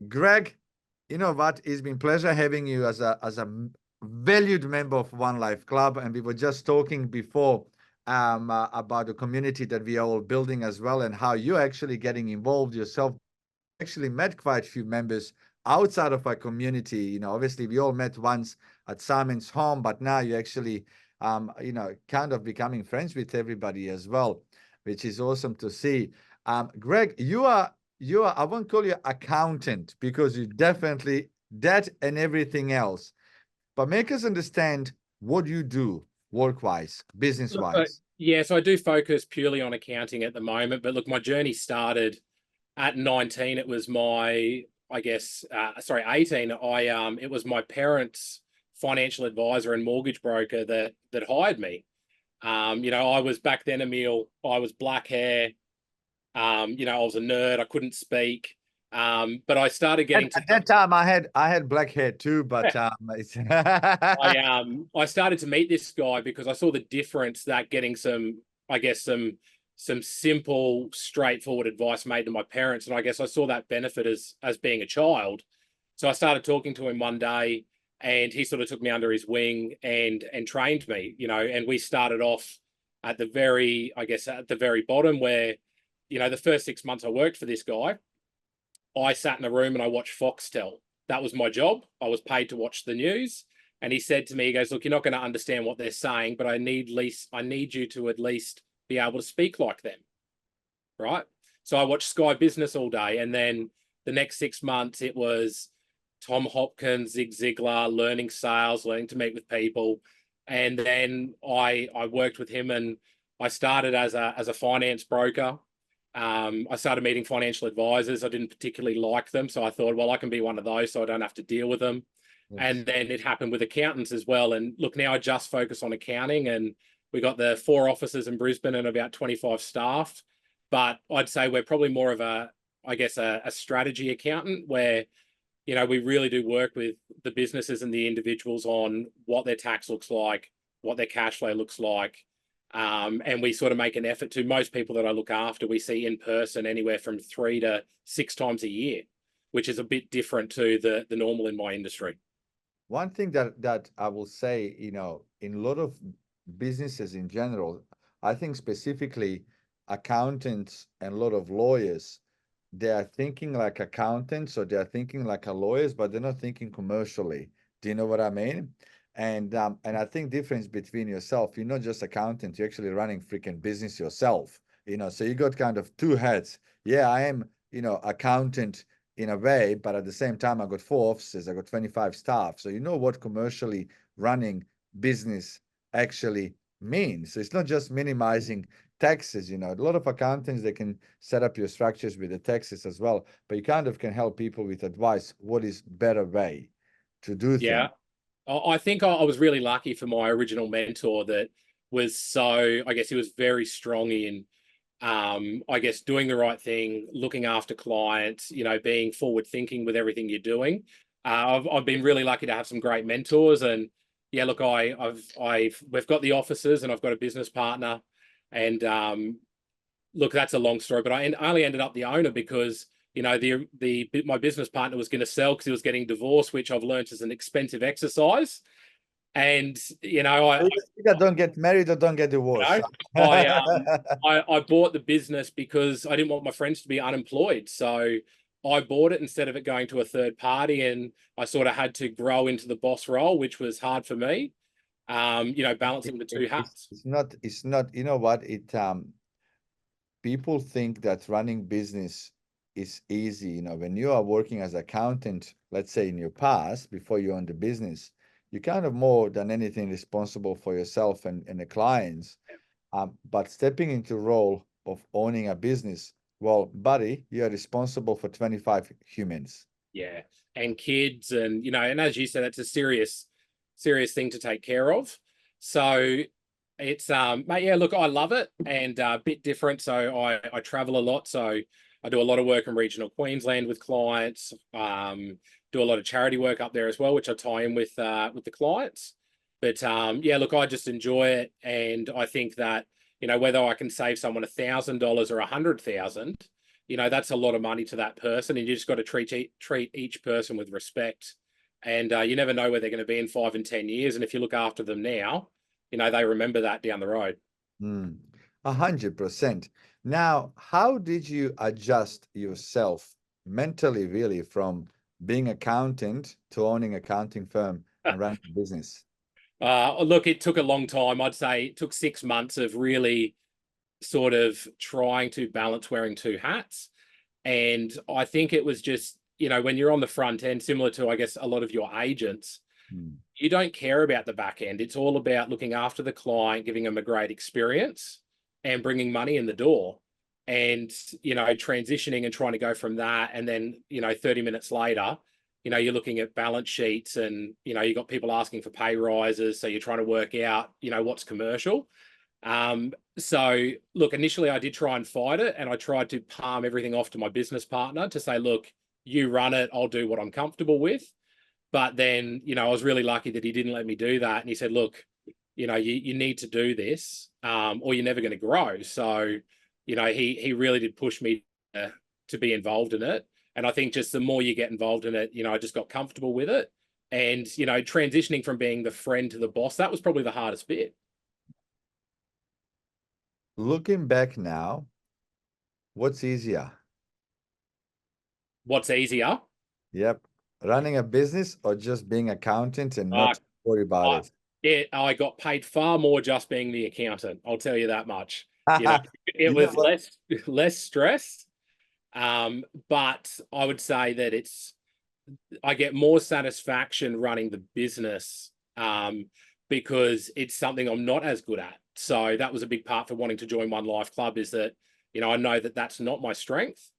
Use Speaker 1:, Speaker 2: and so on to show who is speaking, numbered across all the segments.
Speaker 1: Greg, you know what? It's been pleasure having you as a valued member of One Life Club, and we were just talking before about the community that we are all building as well, and how you're actually getting involved yourself. Actually met quite a few members outside of our community. Obviously we all met once at Simon's home, but now you actually, kind of becoming friends with everybody as well, which is awesome to see. Greg, you are, I won't call you accountant because you definitely that and everything else, but make us understand what you do work-wise,
Speaker 2: Look,
Speaker 1: business-wise.
Speaker 2: yeah, so I do focus purely on accounting at the moment, but look, my journey started at 19. It was my, I guess, sorry, 18. It was my parents' financial advisor and mortgage broker that hired me. I was back then, Emil, I was black hair. I was a nerd. I couldn't speak. But I started getting to
Speaker 1: At that time, I had black hair too, but
Speaker 2: I started to meet this guy because I saw the difference that getting some, I guess, some simple, straightforward advice made to my parents. And I guess I saw that benefit as being a child. So I started talking to him one day, and he sort of took me under his wing and trained me, and we started off at the very bottom where, the first 6 months I worked for this guy, I sat in a room and I watched Foxtel. That was my job. I was paid to watch the news. And he said to me, he goes, look, you're not going to understand what they're saying, but I need you to at least be able to speak like them. Right. So I watched Sky Business all day. And then the next 6 months, it was Tom Hopkins, Zig Ziglar, learning sales, learning to meet with people. And then I worked with him, and I started as a finance broker. I started meeting financial advisors. I didn't particularly like them, so I thought, well, I can be one of those so I don't have to deal with them.
Speaker 1: Yes.
Speaker 2: And then it happened with accountants as well. And look, now I just focus on accounting, and we got the 4 offices in Brisbane and about 25 staff. But I'd say we're probably more of a strategy accountant where, we really do work with the businesses and the individuals on what their tax looks like, what their cash flow looks like. And we sort of make an effort to, most people that I look after, we see in person anywhere from 3 to 6 times a year, which is a bit different to the normal in my industry.
Speaker 1: One thing that I will say, in a lot of businesses in general, I think specifically accountants and a lot of lawyers, they are thinking like accountants, or they are thinking like a lawyers, but they're not thinking commercially. Do you know what I mean? And I think difference between yourself, you're not just accountant, you're actually running freaking business yourself. So you got kind of two heads. Yeah, I am, accountant in a way, but at the same time, I got 4 offices, I got 25 staff. So you know what commercially running business actually means. So it's not just minimizing taxes. A lot of accountants, they can set up your structures with the taxes as well, but you kind of can help people with advice. What is better way to do
Speaker 2: Yeah.
Speaker 1: things?
Speaker 2: I think I was really lucky for my original mentor that was so, I guess he was very strong in, I guess, doing the right thing, looking after clients, being forward thinking with everything you're doing. I've been really lucky to have some great mentors, and yeah, look, we've got the offices, and I've got a business partner, and look, that's a long story, but I only ended up the owner because my business partner was going to sell because he was getting divorced, which I've learned is an expensive exercise. And
Speaker 1: Either don't get married or don't get divorced.
Speaker 2: I bought the business because I didn't want my friends to be unemployed. So I bought it instead of it going to a third party, and I sort of had to grow into the boss role, which was hard for me. Balancing the two hats.
Speaker 1: It's not, you know what, people think that running business is easy. When you are working as accountant, let's say in your past, before you own the business, you're kind of more than anything responsible for yourself and the clients. But stepping into role of owning a business, well, buddy, you are responsible for 25 humans.
Speaker 2: Yeah, and kids, and as you said, it's a serious thing to take care of. So it's mate, yeah, look, I love it, and a bit different. So I travel a lot, so I do a lot of work in regional Queensland with clients. Do a lot of charity work up there as well, which I tie in with the clients. But yeah, look, I just enjoy it, and I think that whether I can save someone $1,000 or 100,000, that's a lot of money to that person, and you just got to treat each person with respect. And you never know where they're going to be in 5 and 10 years. And if you look after them now, they remember that down the road.
Speaker 1: 100%. Now, how did you adjust yourself mentally, really, from being accountant to owning accounting firm and running a business?
Speaker 2: Look, it took a long time. I'd say it took 6 months of really sort of trying to balance wearing two hats. And I think it was just, when you're on the front end, similar to, I guess, a lot of your agents, you don't care about the back end. It's all about looking after the client, giving them a great experience and bringing money in the door. And, transitioning and trying to go from that. And then, 30 minutes later, you're looking at balance sheets and, you've got people asking for pay rises. So you're trying to work out, what's commercial. So look, initially I did try and fight it, and I tried to palm everything off to my business partner to say, look, you run it, I'll do what I'm comfortable with. But then, I was really lucky that he didn't let me do that. And he said, look, you need to do this, or you're never going to grow. So, he really did push me to be involved in it. And I think just the more you get involved in it, I just got comfortable with it. And, transitioning from being the friend to the boss, that was probably the hardest bit.
Speaker 1: Looking back now, what's easier?
Speaker 2: What's easier?
Speaker 1: Yep. Running a business or just being accountant and not worry about it?
Speaker 2: I got paid far more just being the accountant. I'll tell you that much. It
Speaker 1: You know
Speaker 2: was
Speaker 1: what?
Speaker 2: less stress. But I would say that I get more satisfaction running the business, because it's something I'm not as good at. So that was a big part for wanting to join One Life Club, is that, I know that that's not my strength.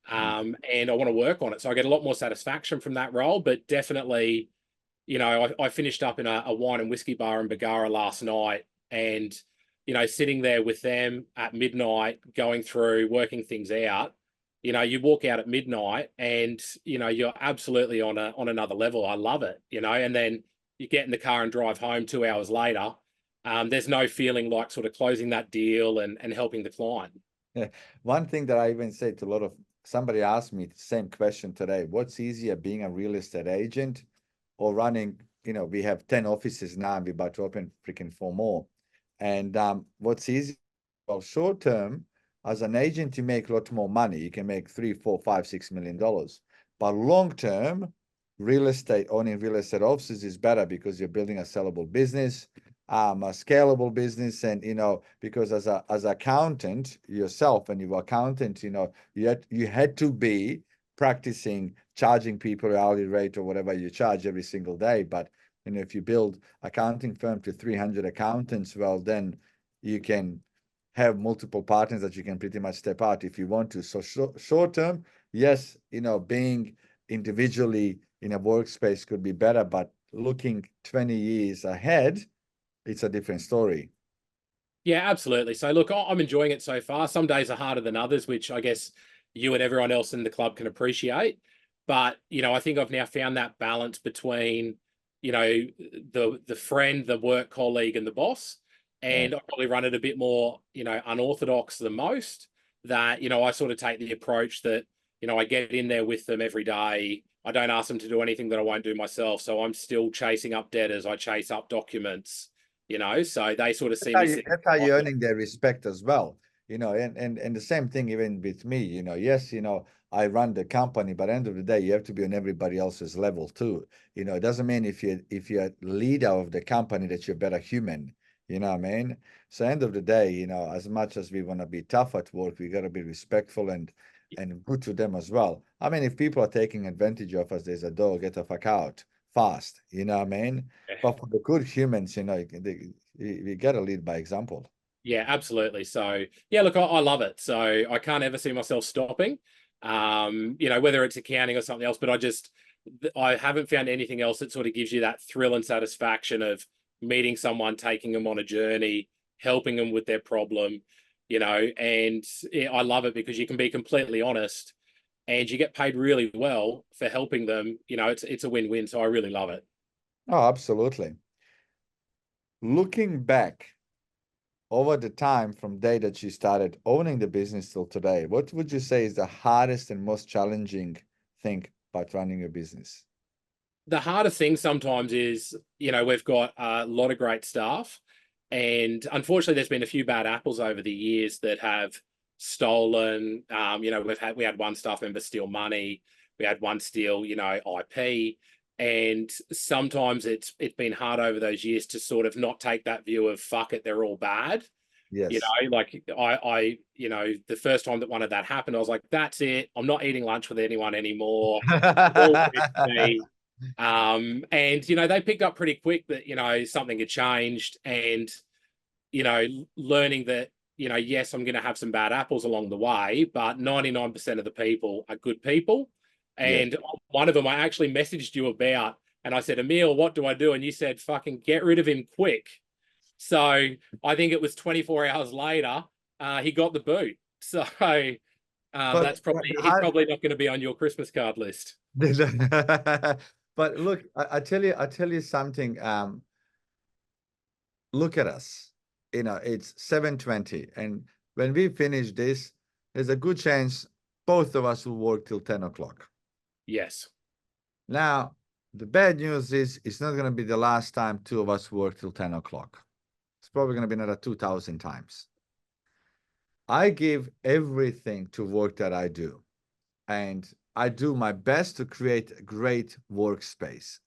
Speaker 2: And I want to work on it. So I get a lot more satisfaction from that role, but definitely, I finished up in a wine and whiskey bar in Bargara last night, and, sitting there with them at midnight, going through, working things out. You walk out at midnight and, you're absolutely on another level. I love it, and then you get in the car and drive home 2 hours later. There's no feeling like sort of closing that deal and helping the client.
Speaker 1: Yeah. One thing that I even say to a lot of, somebody asked me the same question today: what's easier, being a real estate agent or running, we have 10 offices now and we're about to open freaking 4 more. And what's easy? Well, short term, as an agent, you make a lot more money. You can make 3, 4, 5, $6 million. But long term, owning real estate offices is better because you're building a sellable business, a scalable business. And, because as an accountant yourself, and you're accountant, you had to be practicing charging people your hourly rate or whatever you charge every single day. But, if you build accounting firm to 300 accountants, well, then you can have multiple partners that you can pretty much step out if you want to. So short term, yes, being individually in a workspace could be better, but looking 20 years ahead, it's a different story.
Speaker 2: Yeah, absolutely. So look, I'm enjoying it so far. Some days are harder than others, which I guess you and everyone else in the club can appreciate. But, I think I've now found that balance between, the friend, the work colleague, and the boss. And I probably run it a bit more, unorthodox than most. That, I sort of take the approach that, I get in there with them every day. I don't ask them to do anything that I won't do myself. So I'm still chasing up debtors. I chase up documents, so they sort of see me.
Speaker 1: That's how you're earning their respect as well. And the same thing even with me, yes, I run the company, but at the end of the day, you have to be on everybody else's level too. It doesn't mean if you're leader of the company that you're a better human. You know what I mean? So end of the day, as much as we want to be tough at work, we got to be respectful and good to them as well. I mean, if people are taking advantage of us, there's a door, get the fuck out fast. You know what I mean? But for the good humans, we got to lead by example.
Speaker 2: Yeah, absolutely. So yeah, look, I love it. So I can't ever see myself stopping. Whether it's accounting or something else, but I haven't found anything else that sort of gives you that thrill and satisfaction of meeting someone, taking them on a journey, helping them with their problem, and I love it because you can be completely honest and you get paid really well for helping them. It's a win-win. So I really love it.
Speaker 1: Oh, absolutely. Looking back over the time from day that you started owning the business till today, what would you say is the hardest and most challenging thing about running a business?
Speaker 2: The hardest thing sometimes is, we've got a lot of great staff, and unfortunately, there's been a few bad apples over the years that have stolen. We had one staff member steal money. We had one steal, IP, and sometimes it's been hard over those years to sort of not take that view of fuck it, they're all bad.
Speaker 1: Yes.
Speaker 2: Like the first time that one of that happened, I was like, that's it. I'm not eating lunch with anyone anymore. All good to me. And they picked up pretty quick that something had changed, and learning that yes, I'm going to have some bad apples along the way, but 99% of the people are good people.
Speaker 1: Yes.
Speaker 2: And one of them I actually messaged you about, and I said, Emil, what do I do? And you said, fucking get rid of him quick. So I think it was 24 hours later, he got the boot. So
Speaker 1: But
Speaker 2: he's probably not going to be on your Christmas card list.
Speaker 1: but look, I tell you something. Look at us. It's 7:20, and when we finish this, there's a good chance both of us will work till 10 o'clock.
Speaker 2: Yes.
Speaker 1: Now, the bad news is it's not going to be the last time two of us work till 10 o'clock. It's probably going to be another 2,000 times. I give everything to work that I do, and I do my best to create a great workspace.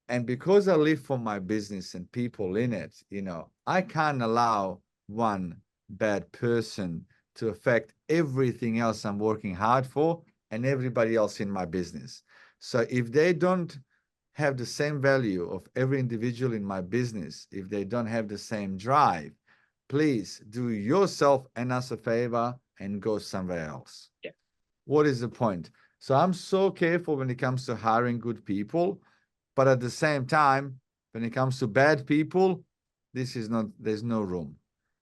Speaker 1: And because I live for my business and people in it, I can't allow one bad person to affect everything else I'm working hard for and everybody else in my business. So if they don't have the same value of every individual in my business, if they don't have the same drive, please do yourself and us a favor and go somewhere else.
Speaker 2: Yeah.
Speaker 1: What is the point? So I'm so careful when it comes to hiring good people. But at the same time, when it comes to bad people, there's no room.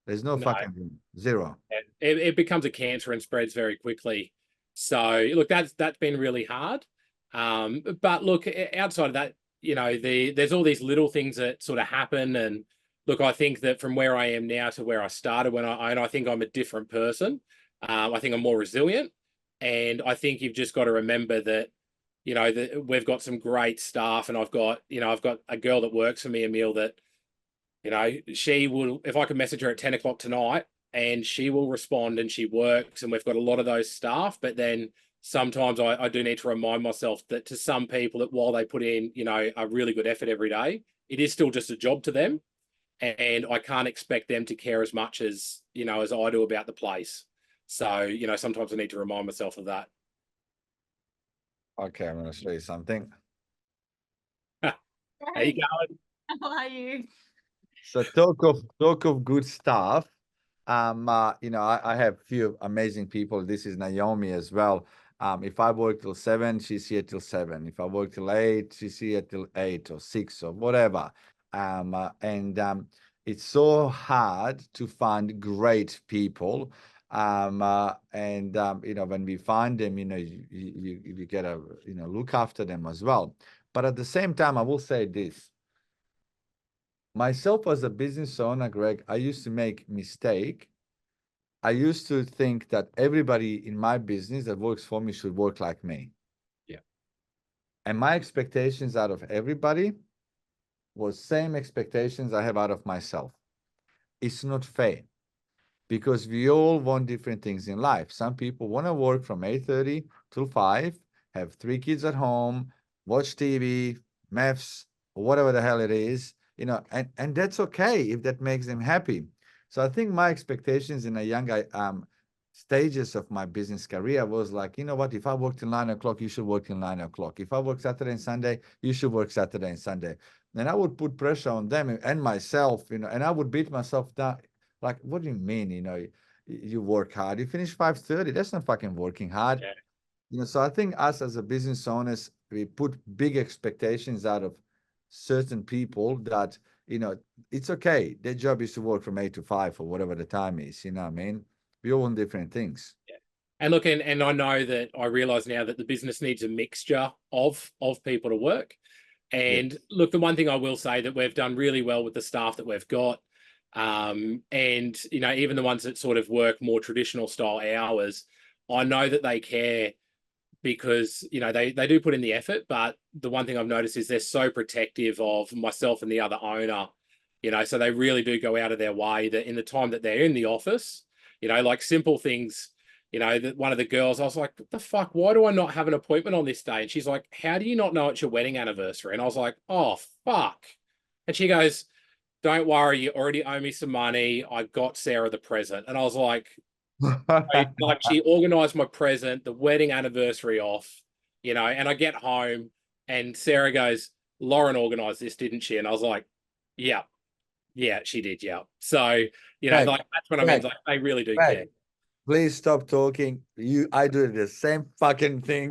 Speaker 1: There's no fucking room. Zero.
Speaker 2: It becomes a cancer and spreads very quickly. So look, that's been really hard. But look, outside of that, there's all these little things that sort of happen. And look, I think that from where I am now to where I started when I think I'm a different person. I think I'm more resilient. And I think you've just got to remember that we've got some great staff, and I've got a girl that works for me, Emil, that, she will, if I can message her at 10 o'clock tonight, and she will respond and she works, and we've got a lot of those staff. But then sometimes I do need to remind myself that to some people that while they put in, a really good effort every day, it is still just a job to them. And I can't expect them to care as much as I do about the place. So, sometimes I need to remind myself of that.
Speaker 1: Okay, I'm going to show you something.
Speaker 2: How you going?
Speaker 3: How are you?
Speaker 1: So talk of good stuff. I have a few amazing people. This is Naomi as well. If I work till 7, she's here till 7. If I work till 8, she's here till 8 or 6 or whatever. It's so hard to find great people. When we find them, you gotta, look after them as well. But at the same time, I will say this. Myself as a business owner, Greg, I used to make mistake. I used to think that everybody in my business that works for me should work like me.
Speaker 2: Yeah.
Speaker 1: And my expectations out of everybody was same expectations I have out of myself. It's not fair because we all want different things in life. Some people want to work from 8:30 till 5, have 3 kids at home, watch TV, maths, or whatever the hell it is, and that's okay if that makes them happy. So I think my expectations in the younger stages of my business career was like, what, if I work till 9 o'clock, you should work till 9 o'clock. If I work Saturday and Sunday, you should work Saturday and Sunday. And I would put pressure on them and myself, and I would beat myself down. Like, what do you mean, you work hard, you finish 5:30, that's not fucking working hard.
Speaker 2: Yeah.
Speaker 1: So I think us as a business owners, we put big expectations out of certain people that, it's okay. Their job is to work from 8 to 5 or whatever the time is, you know what I mean? We all want different things.
Speaker 2: Yeah. And look, and I know that I realize now that the business needs a mixture of people to work. And look, the one thing I will say that we've done really well with the staff that we've got, And even the ones that sort of work more traditional style hours, I know that they care because they do put in the effort. But the one thing I've noticed is they're so protective of myself and the other owner, so they really do go out of their way that in the time that they're in the office, like simple things. That one of the girls, I was like, what the fuck, why do I not have an appointment on this day? And she's like, how do you not know it's your wedding anniversary? And I was like, oh fuck. And she goes, don't worry, you already owe me some money. I got Sarah the present. And I was like, like she organized my present, the wedding anniversary off, and I get home and Sarah goes, Lauren organized this, didn't she? And I was like, yeah, yeah, she did. Yeah. So,
Speaker 1: Greg,
Speaker 2: like that's what I mean.
Speaker 1: Greg,
Speaker 2: Like they really do
Speaker 1: Greg,
Speaker 2: care.
Speaker 1: please stop talking. I do the same fucking thing.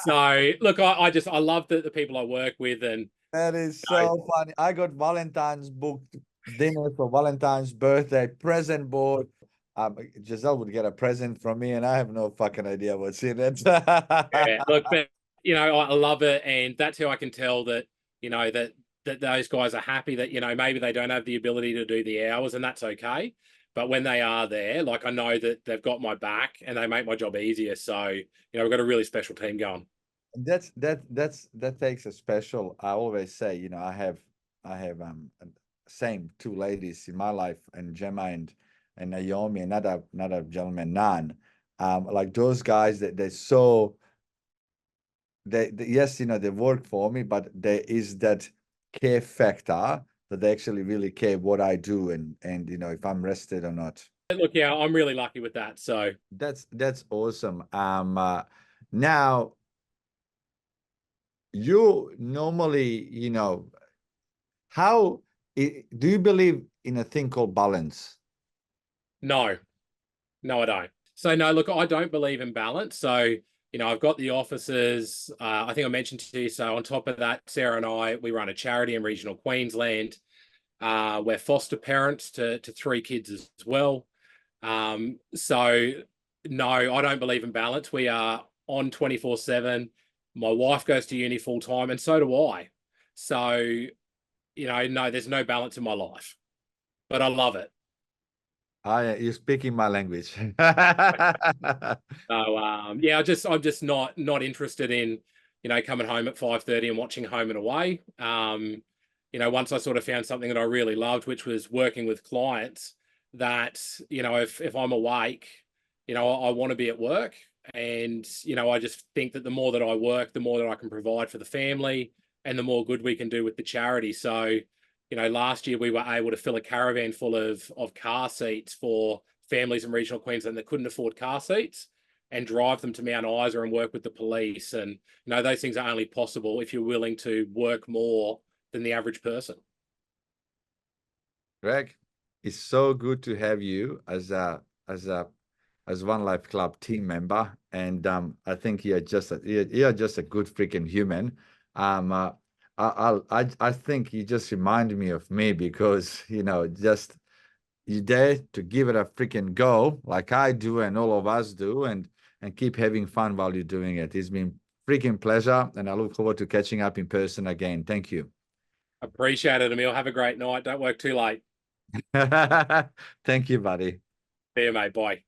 Speaker 2: So look, I love the people I work with and
Speaker 1: That is so funny. I got Valentine's booked dinner for Valentine's birthday, present board. Giselle would get a present from me, and I have no fucking idea what's in it.
Speaker 2: yeah, look, but I love it, and that's how I can tell that that those guys are happy that maybe they don't have the ability to do the hours, and that's okay. But when they are there, like I know that they've got my back and they make my job easier. So we've got a really special team going.
Speaker 1: That takes a special. I always say, I have same two ladies in my life, and Gemma and Naomi, and another gentleman, Nan. Like those guys that they're so they yes, they work for me, but there is that care factor that they actually really care what I do and if I'm rested or not.
Speaker 2: Look, yeah, I'm really lucky with that. So
Speaker 1: That's awesome. Now you normally, how do you believe in a thing called balance?
Speaker 2: no, no, I don't. So no, look, I don't believe in balance. So I've got the offices. I think I mentioned to you. So on top of that, Sarah and we run a charity in regional Queensland. We're foster parents to three kids as well. So no, I don't believe in balance. We are on 24/7. My wife goes to uni full time, and so do I. So no, there's no balance in my life, but I love it.
Speaker 1: You're speaking my language.
Speaker 2: So yeah, I'm just not interested in coming home at 5:30 and watching Home and Away. Once I sort of found something that I really loved, which was working with clients, that if I'm awake, I want to be at work, and I just think that the more that I work, the more that I can provide for the family, and the more good we can do with the charity. So last year we were able to fill a caravan full of car seats for families in regional Queensland that couldn't afford car seats and drive them to Mount Isa and work with the police. And, those things are only possible if you're willing to work more than the average person.
Speaker 1: Greg, it's so good to have you as One Life Club team member, and I think you're just a good freaking human. I think you just remind me of me because just you dare to give it a freaking go like I do and all of us do, and keep having fun while you're doing it. It's been freaking pleasure, and I look forward to catching up in person again. Thank you.
Speaker 2: Appreciate it, Emil. Have a great night. Don't work too late.
Speaker 1: Thank you, buddy.
Speaker 2: See you, mate. Bye.